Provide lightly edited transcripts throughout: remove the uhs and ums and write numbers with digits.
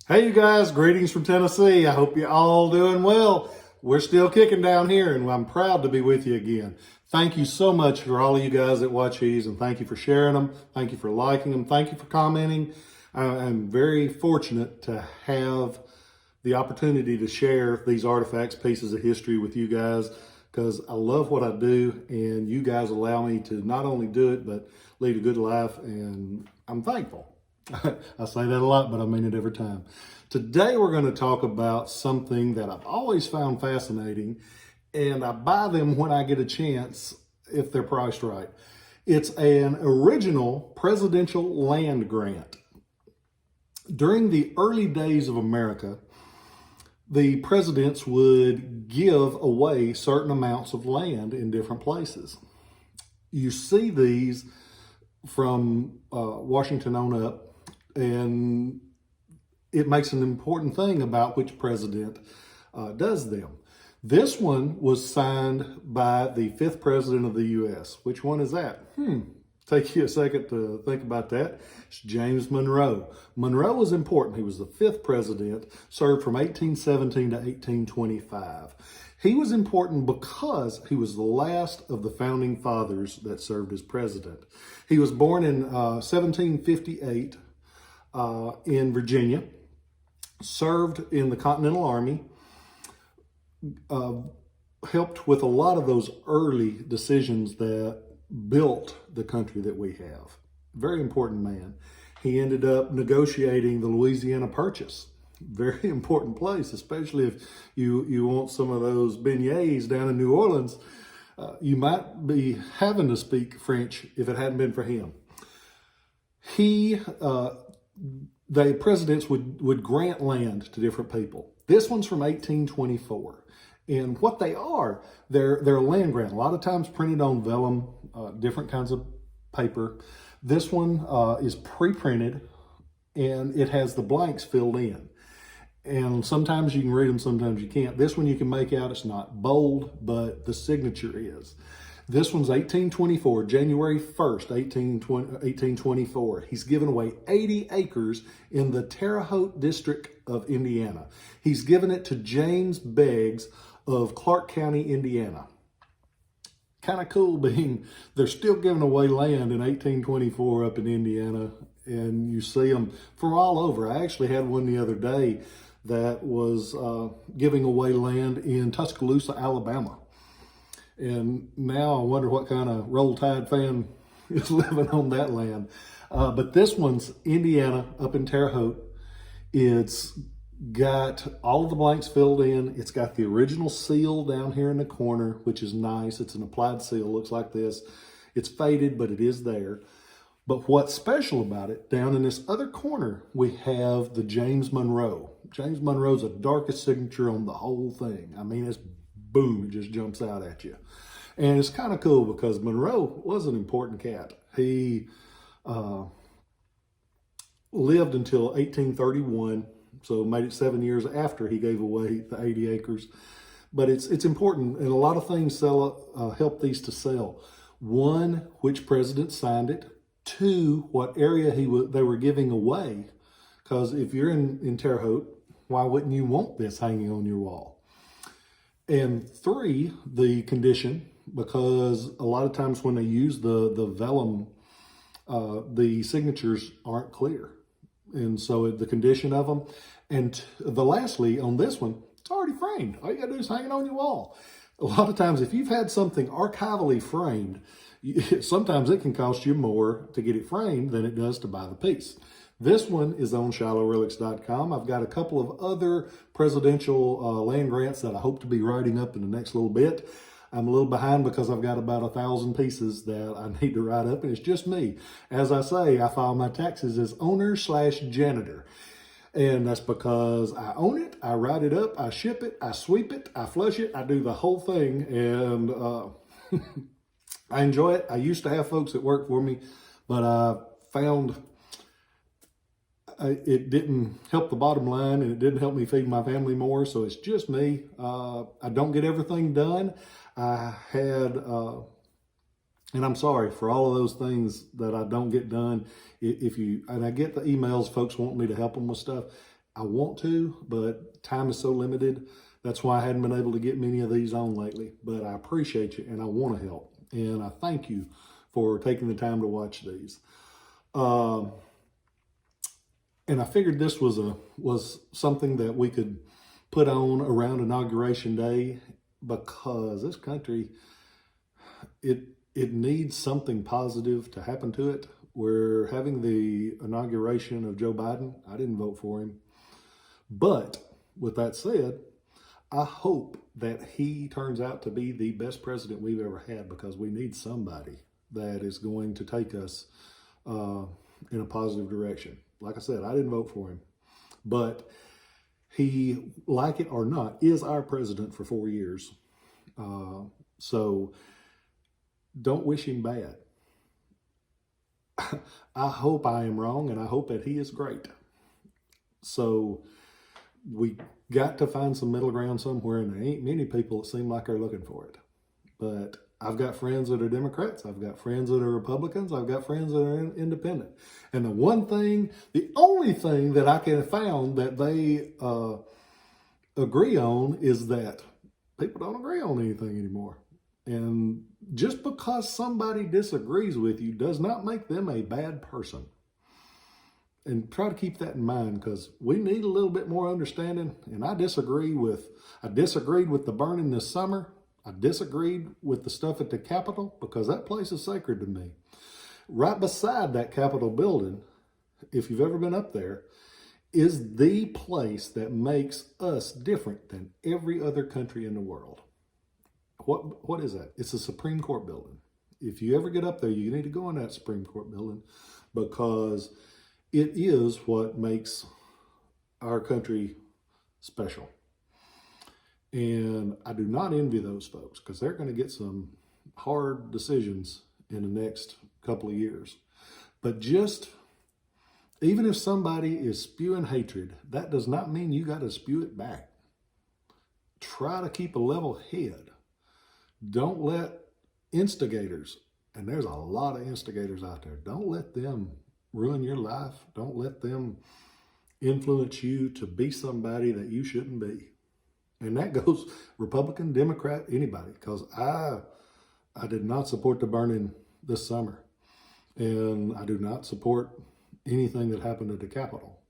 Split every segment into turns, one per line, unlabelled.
Hey, you guys, greetings from Tennessee. I hope you're all doing well. We're still kicking down here, and I'm proud to be with you again. Thank you so much for all of you guys that watch these, and thank you for sharing them. Thank you for liking them. Thank you for commenting. I'm very fortunate to have the opportunity to share these artifacts, pieces of history with you guys, because I love what I do, and you guys allow me to not only do it, but lead a good life, and I'm thankful. I say that a lot, but I mean it every time. Today, we're going to talk about something that I've always found fascinating, and I buy them when I get a chance if they're priced right. It's an original presidential land grant. During the early days of America, the presidents would give away certain amounts of land in different places. You see these from Washington on up, and it makes an important thing about which president does them. This one was signed by the 5th president of the U.S. Which one is that? Take you a second to think about that. It's James Monroe. Monroe was important. He was the 5th president, served from 1817 to 1825. He was important because he was the last of the founding fathers that served as president. He was born in 1758 in Virginia, served in the Continental Army, helped with a lot of those early decisions that built the country that we have. Very important man. He ended up negotiating the Louisiana Purchase. Very important place, especially if you want some of those beignets down in New Orleans. You might be having to speak French if it hadn't been for him. The presidents would grant land to different people. This one's from 1824. And what they are, they're a land grant. A lot of times printed on vellum, different kinds of paper. This one is pre-printed, and it has the blanks filled in. And sometimes you can read them, sometimes you can't. This one you can make out, it's not bold, but the signature is. This one's 1824, January 1st, 1824. He's given away 80 acres in the Terre Haute district of Indiana. He's given it to James Beggs of Clark County, Indiana. Kind of cool being they're still giving away land in 1824 up in Indiana, and you see them from all over. I actually had one the other day that was giving away land in Tuscaloosa, Alabama. And now I wonder what kind of Roll Tide fan is living on that land. But this one's Indiana, up in Terre Haute. It's got all of the blanks filled in. It's got the original seal down here in the corner, which is nice. It's an applied seal, looks like this. It's faded, but it is there. But what's special about it, down in this other corner, we have the James Monroe. James Monroe's the darkest signature on the whole thing. I mean, it's boom, it just jumps out at you. And it's kind of cool because Monroe was an important cat. He lived until 1831, so made it 7 years after he gave away the 80 acres. But it's important, and a lot of things help these to sell. One, which president signed it. Two, what area they were giving away. Because if you're in Terre Haute, why wouldn't you want this hanging on your wall? And three, the condition, because a lot of times when they use the vellum, the signatures aren't clear. And so the condition of them. And lastly, on this one, it's already framed. All you gotta do is hang it on your wall. A lot of times, if you've had something archivally framed, sometimes it can cost you more to get it framed than it does to buy the piece. This one is on ShilohRelics.com. I've got a couple of other presidential land grants that I hope to be writing up in the next little bit. I'm a little behind because I've got about 1,000 pieces that I need to write up, and it's just me. As I say, I file my taxes as owner/janitor. And that's because I own it, I write it up, I ship it, I sweep it, I flush it, I do the whole thing, and I enjoy it. I used to have folks that work for me, but I found it didn't help the bottom line, and it didn't help me feed my family more, so it's just me. I don't get everything done. I had And I'm sorry for all of those things that I don't get done. And I get the emails, folks want me to help them with stuff. I want to, but time is so limited. That's why I hadn't been able to get many of these on lately. But I appreciate you and I want to help. And I thank you for taking the time to watch these. And I figured this was something that we could put on around Inauguration Day, because this country, it needs something positive to happen to it. We're having the inauguration of Joe Biden. I didn't vote for him. But with that said, I hope that he turns out to be the best president we've ever had, because we need somebody that is going to take us in a positive direction. Like I said, I didn't vote for him, but he, like it or not, is our president for 4 years. So don't wish him bad. I hope I am wrong, and I hope that he is great. So we got to find some middle ground somewhere, and there ain't many people that seem like they're looking for it. But I've got friends that are Democrats. I've got friends that are Republicans. I've got friends that are independent. And the only thing that I can found that they agree on is that people don't agree on anything anymore. And just because somebody disagrees with you does not make them a bad person. And try to keep that in mind, because we need a little bit more understanding. And I disagreed with the burning this summer. I disagreed with the stuff at the Capitol, because that place is sacred to me. Right beside that Capitol building, if you've ever been up there, is the place that makes us different than every other country in the world. What is that? It's the Supreme Court building. If you ever get up there, you need to go in that Supreme Court building, because it is what makes our country special. And I do not envy those folks, because they're going to get some hard decisions in the next couple of years. But even if somebody is spewing hatred, that does not mean you got to spew it back. Try to keep a level head. Don't let instigators, and there's a lot of instigators out there, don't let them ruin your life. Don't let them influence you to be somebody that you shouldn't be. And that goes Republican, Democrat, anybody, because I did not support the burning this summer. And I do not support anything that happened at the Capitol.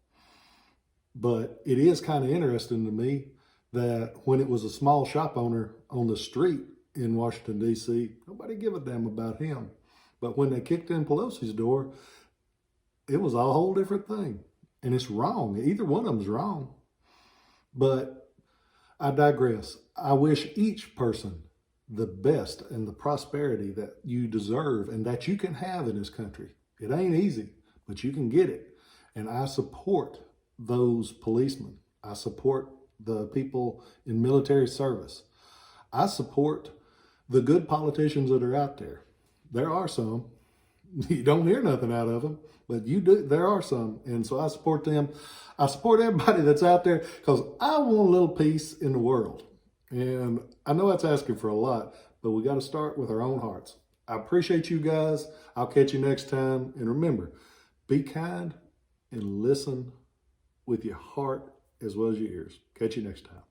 But it is kind of interesting to me that when it was a small shop owner on the street in Washington, D.C., nobody gave a damn about him. But when they kicked in Pelosi's door, it was a whole different thing. And it's wrong. Either one of them's wrong. But I digress. I wish each person the best and the prosperity that you deserve and that you can have in this country. It ain't easy, but you can get it. And I support those policemen. I support the people in military service. I support the good politicians that are out there. There are some. You don't hear nothing out of them, but you do. There are some. And so I support them. I support everybody that's out there, because I want a little peace in the world. And I know that's asking for a lot, but we got to start with our own hearts. I appreciate you guys. I'll catch you next time. And remember, be kind and listen with your heart as well as your ears. Catch you next time.